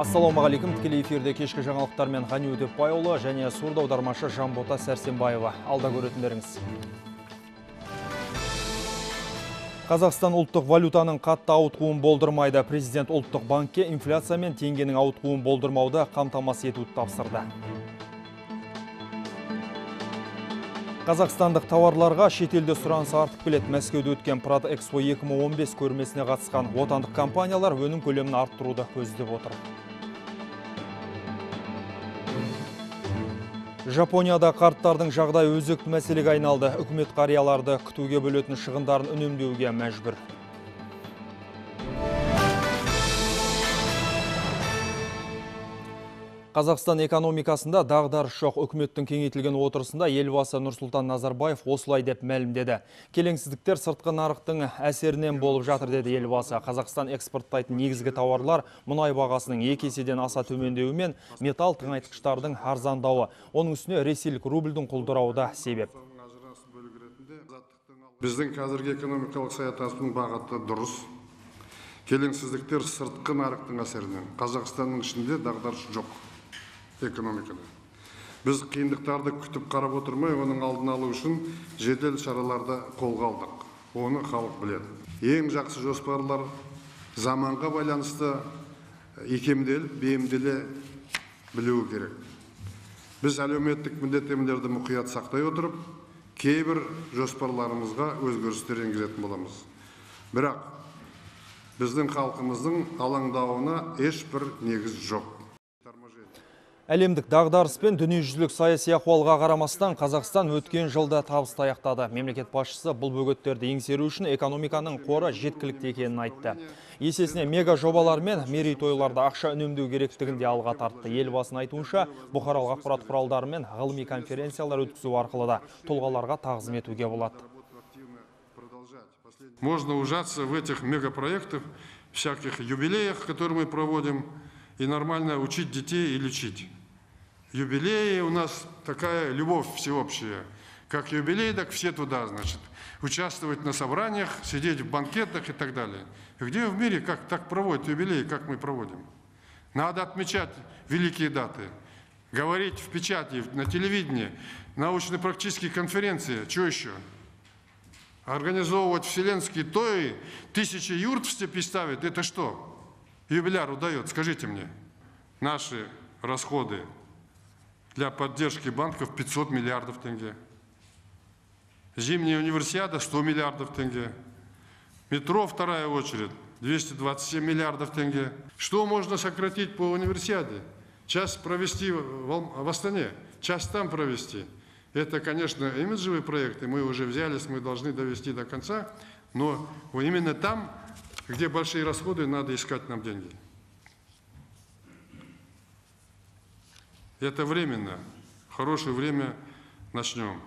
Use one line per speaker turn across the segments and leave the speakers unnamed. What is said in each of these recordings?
Ассалаумағалейкум, тікелей эфирде кешкі жаңалықтармен Ғани Өтепбайұлы және сурда аудармашы Жанбота Сәрсенбаева. Алда көретіндеріңіз. Қазақстан ұлттық валютаның қатты ауытқуын болдырмайды. Президент ұлттық банкке инфляция мен теңгенің ауытқуын болдырмауды қамтамасыз етуді тапсырды. Қазақстандық тауарларға шетелде сұраныс артып келеді. Мәскеуде өткен Продэкспо 2015 көрмесіне қатысқан отандық компаниялар өнім көлемін арттыруды көздеп отыр. Жапонияда қарттардың жағдайы өзекті мәселеге айналды. Үкімет қарияларды күтуге бөлетін шығындарын үнемдеуге мәжбүр. Қазақстан экономикасында дағдарыс жоқ. Үкіметтің кеңейтілген отырысында елбасы Нұрсұлтан Назарбаев осылай деп мәлімдеді. Келеңсіздіктер сыртқы нарықтың әсерінен болып жатыр деді елбасы. Қазақстан экспорттайтын негізгі тауарлар мұнай бағасының 2 еседен аса төмендеуі мен металл тыңайтқыштардың арзандауы. Оның үстіне ресейлік рубльдің құлдырауы да себеп.
Біздің қазіргі экономикалық саясатының бағыты дұрыс. Келеңсіздіктер сыртқы нарықтың әсерінен. Қазақстанның ішінде дағдарыс жоқ. Экономикада. Біз қиындықтарды күтіп қарап отырмай, оның алдын алу үшін жедел шараларды қолға алдық. Оны халық біледі. Ең жақсы жоспарлар заманға байланысты бейімделе білуі керек. Біз әлеуметтік міндеттемелерді мұқият сақтай отырып, кейбір жоспарларымызға өзгерістер енгізетін боламыз. Бірақ біздің халқымыздың алаңдауына ешбір негіз жоқ.
Әлемдік дағдарыс пен дүниежүзілік саяси ахуалға қарамастан Қазақстан өткен жылда табысты аяқтады. Мемлекет басшысы бұл бөгеттерді еңсеру үшін экономиканың қоры жеткілікті екенін айтты. Есесіне мега жобалар мен мерейтойларда ақша үнемдеу керектігін де алға тартты. Елбасының айтуынша, бұқаралық ақпарат құралдары мен ғылыми конференциялар өткізу арқылы да тұлғаларға тағзым етуге болады.
Можно ужаться в этих мегапроектах, всяких юбилеях, которые мы проводим, и нормально учить детей и лечить. Юбилеи у нас такая любовь всеобщая. Как юбилей, так все туда, значит. Участвовать на собраниях, сидеть в банкетах и так далее. Где в мире как так проводят юбилеи, как мы проводим? Надо отмечать великие даты. Говорить в печати, на телевидении, научно-практические конференции. Что еще? Организовывать вселенские тои, 1000 юрт в степи ставить. Это что? Юбиляру дает, скажите мне, наши расходы для поддержки банков 500 миллиардов тенге. Зимняя универсиада 100 миллиардов тенге. Метро вторая очередь 227 миллиардов тенге. Что можно сократить по универсиаде? Часть провести в Астане, часть там провести. Это, конечно, имиджевые проекты, мы уже взялись, мы должны довести до конца, но именно там, где большие расходы, надо искать нам деньги. Это временно. Хорошее время начнем.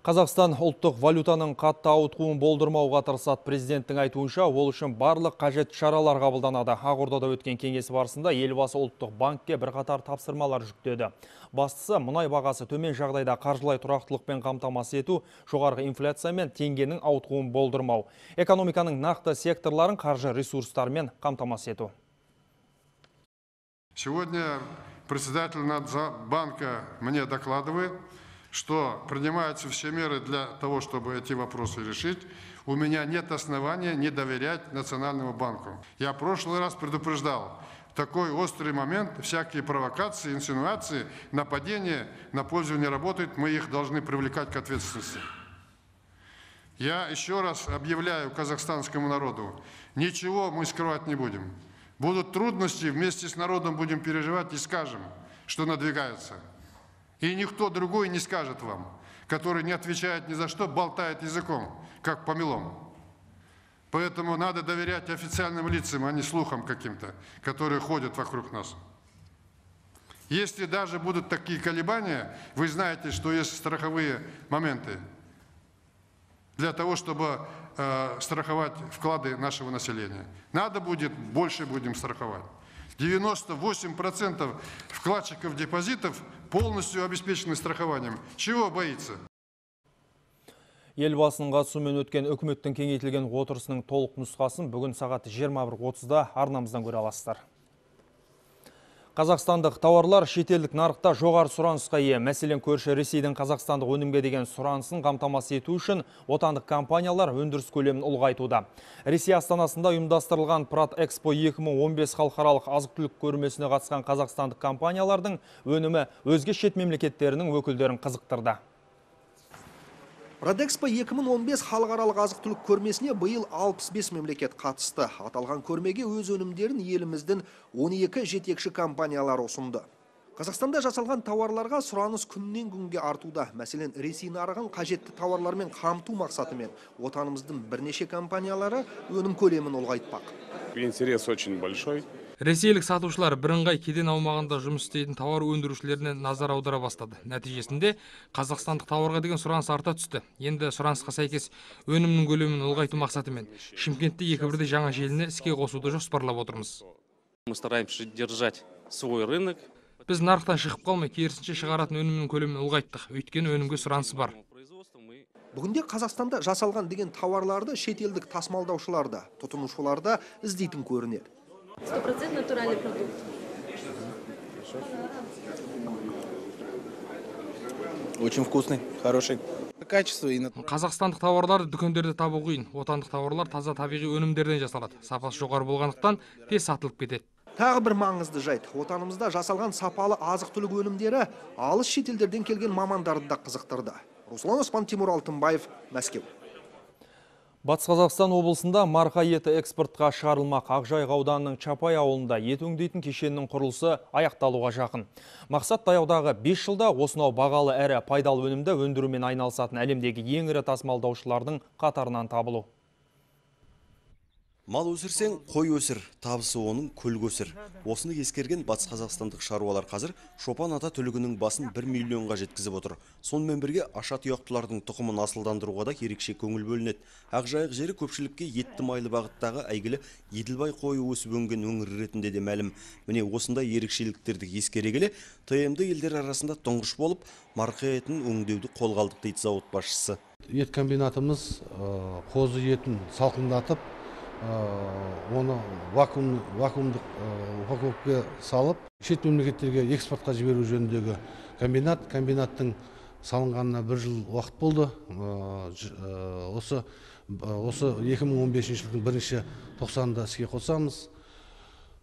Қазақстан ұлттық валютаның қатты ауытқуын болдырмауға тырысады. Президенттің айтуынша, ол үшін барлық қажет шаралар қабылданады. Ақордада өткен кеңес барысында елбасы ұлттық банкке бірқатар тапсырмалар жүктеді. Бастысы, мұнай бағасы төмен жағдайда қаржылай тұрақтылықпен қамтамасыз ету, жоғарғы инфляция мен теңгенің ауытқуын болдырмау, экономиканың нақты секторларын қаржы ресурстарымен қамтамасыз ету.
Сегодня председатель Нацбанка мне докладывает, что принимаются все меры для того, чтобы эти вопросы решить. У меня нет основания не доверять Национальному банку. Я в прошлый раз предупреждал, в такой острый момент всякие провокации, инсинуации, нападения на пользу не работают, мы их должны привлекать к ответственности. Я еще раз объявляю казахстанскому народу, ничего мы скрывать не будем. Будут трудности, вместе с народом будем переживать и скажем, что надвигается. И никто другой не скажет вам, который не отвечает ни за что, болтает языком, как помелом. Поэтому надо доверять официальным лицам, а не слухам каким-то, которые ходят вокруг нас. Если даже будут такие колебания, вы знаете, что есть страховые моменты для того, чтобы страховать вклады нашего населения. Надо будет, больше будем страховать. 98% вкладчиков депозитов полностью обеспечены страхованием. Чего боится?
Елбасының қатысуымен өткен үкіметтің кеңейтілген отырысының толық нұсқасын бүгін сағат 21:30-да арнамыздан көре аласыздар. Қазақстандық тауарлар шетелдік нарықта жоғары сұранысқа ие. Мәселен, көрші Ресейдің қазақстандық өнімге деген сұранысын қамтамасыз ету үшін отандық компаниялар өндіріс көлемін ұлғайтуда. Ресей астанасында ұйымдастырылған Пратэкспо 2015 халықаралық азық-түлік көрмесіне қатысқан қазақстандық компаниялардың өнімі өзге шет мемлекеттерінің өкілдерін қызықтырды.
Пратэкспо 2015 халықаралық азық-түлік көрмесіне биыл 65 мемлекет қатысты. Аталған көрмеге өз өнімдерін еліміздің 12 жетекші компаниялары ұсынды. Қазақстанда жасалған тауарларға сұраныс күннен күнге артуда. Мәселен, Ресей нарығын қажетті тауарлармен қамту мақсатымен отанымыздың бірнеше компаниялары өнім көлемін ұлғайтпақ.
Интерес очень большой.
Ресейлік сатушылар бірыңғай кеден аумағында жұмыс істейтін тауар өндірушілеріне назар аудара бастады. Нәтижесінде қазақстандық тауарға деген сұраныс арта түсті. Енді сұранысқа сәйкес өнімнің көлемін ұлғайту мақсатымен Шымкентте екі бірдей жаңа желіні іске қосуды жоспарлап отырмыз.
Мы стараемся держать свой рынок.
Біз нарықтан шығып қалмай, керісінше шығаратын өнімнің көлемін ұлғайттық. Өйткені өнімге сұраныс бар.
Бүгінде Қазақстанда жасалған деген тауарларды шетелдік тасымалдаушылар да, тұтынушылар да іздейтін көрінеді.
100% натуральный продукт.
Очень вкусный, хороший. Качество и
Қазақстандық тауарларды дүкендерде табу қиын. Отандық тауарлар таза табиғи өнімдерден жасалады. Сапасы жоғары болғандықтан тез сатылып кетеді.
Тағы бір маңызды жайт. Отанымызда жасалған сапалы азық-түлік өнімдері алыс шетелдерден келген мамандарды да қызықтырды. Руслан Оспан, Тимур Алтынбаев, Мәскеу.
Батыс Қазақстан облысында марқа еті экспортқа шығарылмақ. Ақжайық ауданының Чапай ауылында ет өңдейтін кешеннің құрылысы аяқталуға жақын. Мақсат таяудағы 5 жылда осынау бағалы әрі пайдалы өнімді өндірумен айналысатын әлемдегі ең ірі тасымалдаушылардың қатарынан табылу.
Мал өсірсең, қой өсір, табысы оның көлік өсір. Осыны ескерген батыс қазақстандық шаруалар қазір Шопан ата түлігінің басын 1 миллионға жеткізіп отыр. Сонымен бірге аша тұяқтылардың тұқымын асылдандыруға да ерекше көңіл бөлінеді. Ақжайық жері көпшілікке етті майлы бағыттағы әйгілі Еділбай қойы өсіп өнген өңір ретінде де мәлім. Міне осындай ерекшеліктерді ескере келе, ТМД елдер арасында тұңғыш болып, марқа етін өңдеуді қолға алдық дейді зауыт басшысы.
Ет комбинатымыз қозы етін салқындатып, оны вакуумдық упаковкаға салып, шет мемлекеттерге экспортқа жіберу жөніндегі комбинаттың салынғанына 1 жыл уақыт болды. Осы 2015 жылдың 1-90-да іске қосамыз.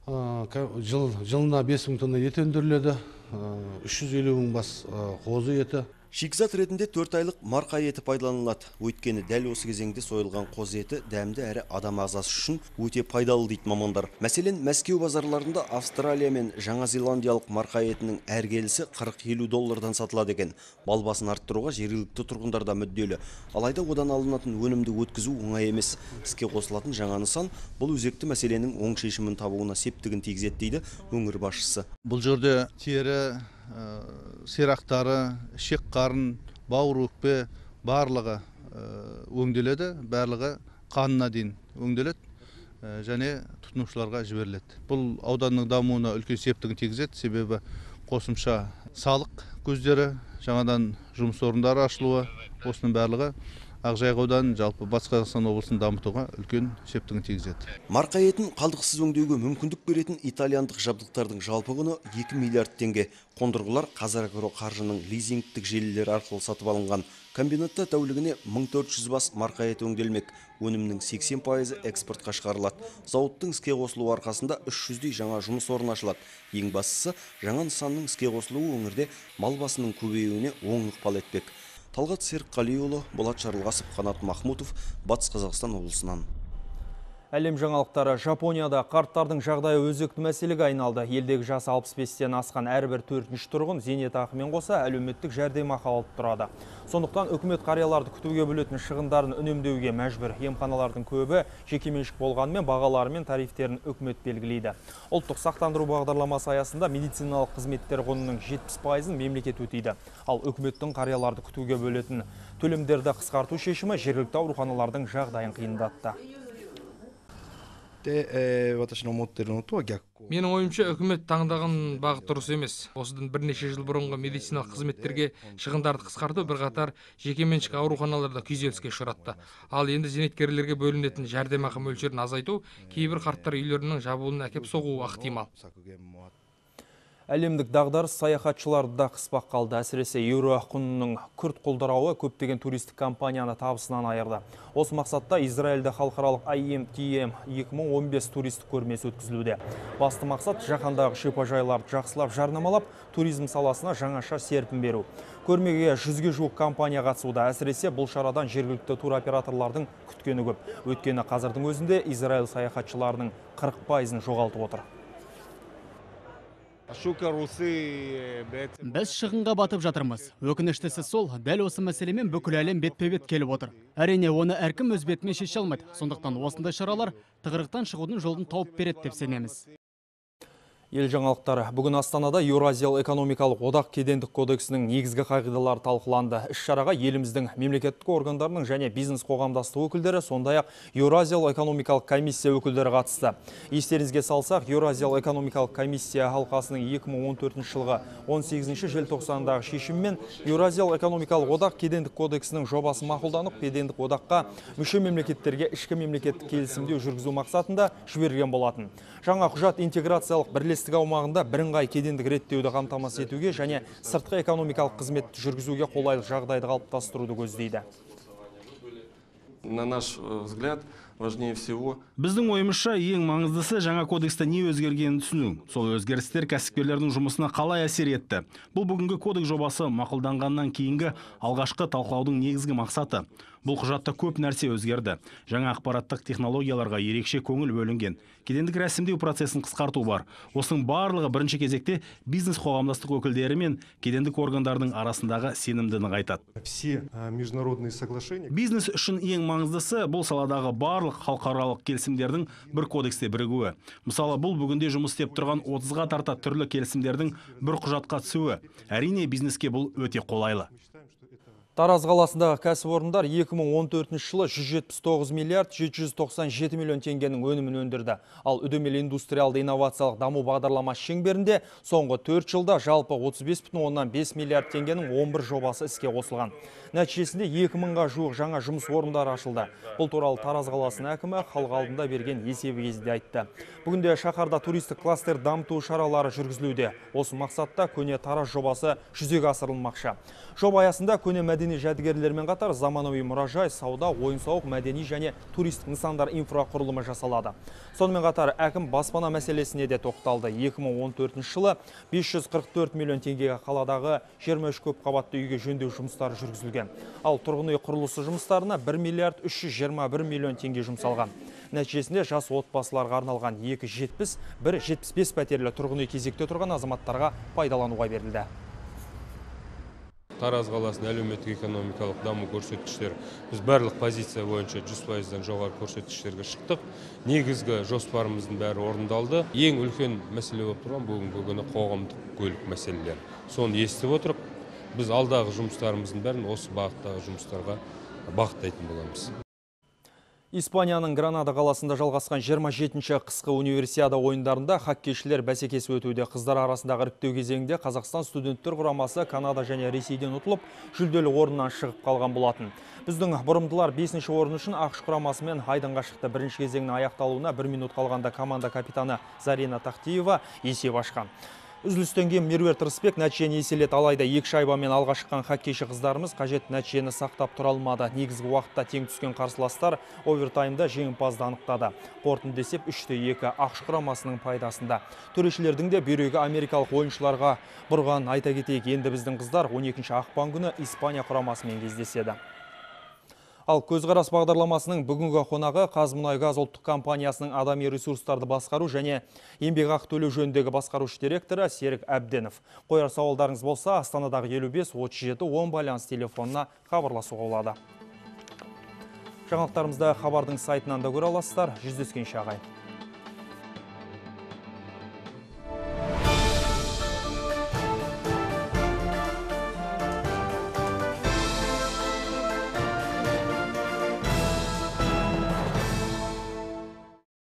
Жылына 5000 тонна ет өндіріледі, 350 мың бас қозы еті.
Шикізат ретінде 4 айлық марқа еті пайдаланылады. Өйткені дәл осы кезеңде сойылған қозы еті дәмді әрі адам ағзасы үшін өте пайдалы дейді мамандар. Мәселен, Мәскеу базарларында Австралия мен Жаңа Зеландиялық марқа етінің әр келісі $40-50 сатылады екен. Мал басын арттыруға жергілікті тұрғындар да мүдделі. Алайда одан алынатын өнімді өткізу оңай емес. Іске қосылатын жаңа нысан бұл өзекті мәселенің оң шешімін табуына септігін тигізеді дейді өңір басшысы.
Бұл жерде тері, сирақтары, ішек қарын, бауыр өкпе барлығы өңделеді, барлығы қанына дейін өңделеді және тұтынушыларға жіберіледі. Бұл ауданның дамуына үлкен септігін тигізеді, себебі қосымша салық көздері, жаңадан жұмыс орындары ашылуы, осының барлығы Ақжайық ауданын, жалпы Батыс Қазақстан облысын дамытуға үлкен септігін тигізеді.
Марқа етін қалдықсыз өңдеуге мүмкіндік беретін итальяндық жабдықтардың жалпы құны 2 миллиард теңге. Қондырғылар Қазагро қаржының лизингтік желілері арқылы сатып алынған. Комбинатта тәулігіне 1400 бас марқа еті өңделмек. Өнімнің 80% экспортқа шығарылады. Зауыттың іске қосылуы арқасында 300-дей жаңа жұмыс орны ашылады. Ең бастысы, жаңа нысанның іске қосылуы өңірде мал басының көбеюіне оң ықпал етпек. Талғат Серікқалиұлы, Болат Жарылғасов, Қанат Махмутов, Батыс Қазақстан облысынан.
Әлем жаңалықтары. Жапонияда қарттардың жағдайы өзекті мәселеге айналды. Елдегі жасы 65-тен асқан әрбір 4-ші тұрғын зейнетақымен қоса әлеуметтік жәрдемақы алып тұрады. Сондықтан үкімет қарияларды күтуге бөлетін шығындарын үнемдеуге мәжбүр. Емханалардың көбі жекеменшік болғанымен бағалары мен тарифтерін үкімет белгілейді. Ұлттық сақтандыру бағдарламасы аясында медициналық қызметтер құнының 70%-ын мемлекет өтейді. Ал үкіметтің қарияларды күтуге бөлетін төлемдерді қысқарту шешімі жергілікті ауруханалардың жағдайын қиындатты.
Менің ойымша, үкімет таңдаған бағыт дұрыс емес. Осыдан бірнеше жыл бұрынғы медициналық қызметтерге шығындарды қысқарту бірқатар жекеменшік ауруханаларда күйзеліске ұшыратты. Ал енді зейнеткерлерге бөлінетін жәрдемақы мөлшерін азайту кейбір қарттар үйлерінің жабылуына әкеп соғуы ықтимал.
Әлемдік дағдарыс саяхатшыларды да қыспақ қалды. Әсіресе еуро құнының күрт құлдырауы көптеген туристік компанияны табысынан айырды. Осы мақсатта Израильде халықаралық IMTM 2015 туристік көрмесі өткізілуде. Басты мақсат жаһандағы шипажайларды жақсылап жарнамалап, туризм саласына жаңаша серпін беру. Көрмеге 100-ге жуық компания қатысуда. Әсіресе бұл шарадан жергілікті туроператорлардың күткені көп. Өйткені қазірдің өзінде Израиль саяхатшыларының 40%-ын жоғалтып отыр.
Біз шығынға батып жатырмыз. Өкініштісі сол, дәл осы мәселемен бүкіл әлем бетпе-бет келіп отыр. Әрине, оны әркім өз бетімен шеше алмайды. Сондықтан осындай шаралар тығырықтан шығудың жолын тауып береді деп сенеміз.
Ел жаңалықтары. Бүгін Астанада Еуразиялық экономикалық одақ кедендік кодексінің негізгі қағидалары талқыланды. Іс-шараға еліміздің мемлекеттік органдарының және бизнес қоғамдастығы өкілдері, сондай-ақ Еуразиялық экономикалық комиссия өкілдері қатысты. Естеріңізге салсақ, Еуразиялық экономикалық комиссия алқасының 2014 жылғы 18 желтоқсандағы шешіммен Еуразиялық экономикалық одақ кедендік кодексінің жобасы мақұлданып, кедендік одаққа мүше мемлекеттерге ішкі мемлекеттік келісімдеу жүргізу мақсатында жіберілген болатын. Жаңа құжат интеграциялық бірлестік аумағында бірыңғай кедендік реттеуді қамтамасыз етуге және сыртқы экономикалық қызметті жүргізуге қолайлы жағдайды қалыптастыруды көздейді.
На наш взгляд, важнее всего.
Біздің ойымызша ең маңыздысы жаңа кодексте не өзгергенін түсіну. Сол өзгерістер кәсіпкерлердің жұмысына қалай әсер етті. Бұл бүгінгі кодекс жобасы мақұлданғаннан кейінгі алғашқы талқылаудың негізгі мақсаты. Бұл құжатта көп нәрсе өзгерді. Жаңа ақпараттық технологияларға ерекше көңіл бөлінген. Кедендік рәсімдеу процесін қысқарту бар. Осының барлығы бірінші кезекте бизнес қоғамдастық өкілдері мен кедендік органдардың арасындағы сенімді нығайтады. Бизнес үшін ең маңыздысы бұл саладағы барлық халықаралық келісімдердің бір кодексте бірігуі. Мысалы, бұл бүгінде жұмыс істеп тұрған 30-ға тарта түрлі келісімдердің бір құжатқа түсуі. Әрине, бизнеске бұл өте қолайлы.
Тараз қаласындағы кәсіпорындар 2014 жылы 179 миллиард 797 миллион теңгенің өнімін өндірді. Ал үдемелі индустриалды инновациялық даму бағдарламасы шеңберінде соңғы 4 жылда жалпы 35,5 миллиард теңгенің 11 жобасы іске қосылған. Нәтижесінде 2000-ға жуық жаңа жұмыс орындары ашылды. Бұл туралы Тараз қаласының әкімі халық алдында берген есебі кезінде айтты. Бүгінде шаһарда туристік кластер дамыту шаралары жүргізілуде. Осы мақсатта көне Тараз жобасы жүзеге асырылмақшы. Жоба аясында көне мәдени жәдігерлермен қатар заманауи мұражай, сауда, ойын-сауық, мәдени және туристік нысандар инфрақұрылымы жасалады. Сонымен қатар әкім баспана мәселесіне де тоқталды. 2014 жылы 544 миллион теңгеге қаладағы 23 көп қабатты үйге жөндеу жұмыстары жүргізілген. Ал тұрғын үй құрылысы жұмыстарына 1 миллиард 321 миллион теңге жұмсалған. Нәтижесінде жас отбасыларға арналған 270, 175 пәтерлі тұрғын үй кезекте тұрған азаматтарға пайдалануға берілді.
Тараз қаласының әлеуметтік экономикалық даму көрсеткіштері біз барлық позиция бойынша 100%-дан жоғары көрсеткіштерге шықтық. Негізгі жоспарымыздың бәрі орындалды. Ең үлкен мәселе болып тұрған бүгінгі күні қоғамдық көлік мәселелері. Соны естіп отырып, біз алдағы жұмыстарымыздың бәрін осы бағыттағы жұмыстарға бағыттайтын боламыз.
Испанияның Гранада қаласында жалғасқан 27-ші қысқы универсиада ойындарында хоккейшілер бәсекесі өтуде. Қыздар арасындағы іріктеу кезеңінде Қазақстан студенттер құрамасы Канада және Ресейден ұтылып, жүлделі орыннан шығып қалған болатын. Біздің бұрымдылар 5-ші орын үшін ақш құрамасымен айдынға шықты. Бірінші кезеңнің аяқталуына 1 минут қалғанда команда капитаны Зарина Тахтиева есеп ашқан. Үзілістен кейін Меруерт Рысбек нәтижені еселет, алайда 2 шайбамен алға шыққан хоккейші қыздарымыз қажет нәтижені сақтап тұра алмады. Негізгі уақытта тең түскен қарсыластар овертаймда жеңімпазды анықтады. Қорытынды есеп 3-2 ақш құрамасының пайдасында. Төрешілердің де бүйрегі америкалық ойыншыларға бұрған. Айта кетейік, енді біздің қыздар 12 ақпан күні Испания құрамасымен кездеседі. Ал көзқарас бағдарламасының бүгінгі қонағы Қазмұнайгаз ұлттық компаниясының адами ресурстарды басқару және еңбекақы төлеу жөніндегі басқарушы директоры Серік Әбденов. Қояр сауалдарыңыз болса, Астанадағы 55-37-10 байланыс телефонына хабарласуға болады. Жаңалықтарымызды хабардың сайтынан да көре аласыздар. Жүздескенше ағайын.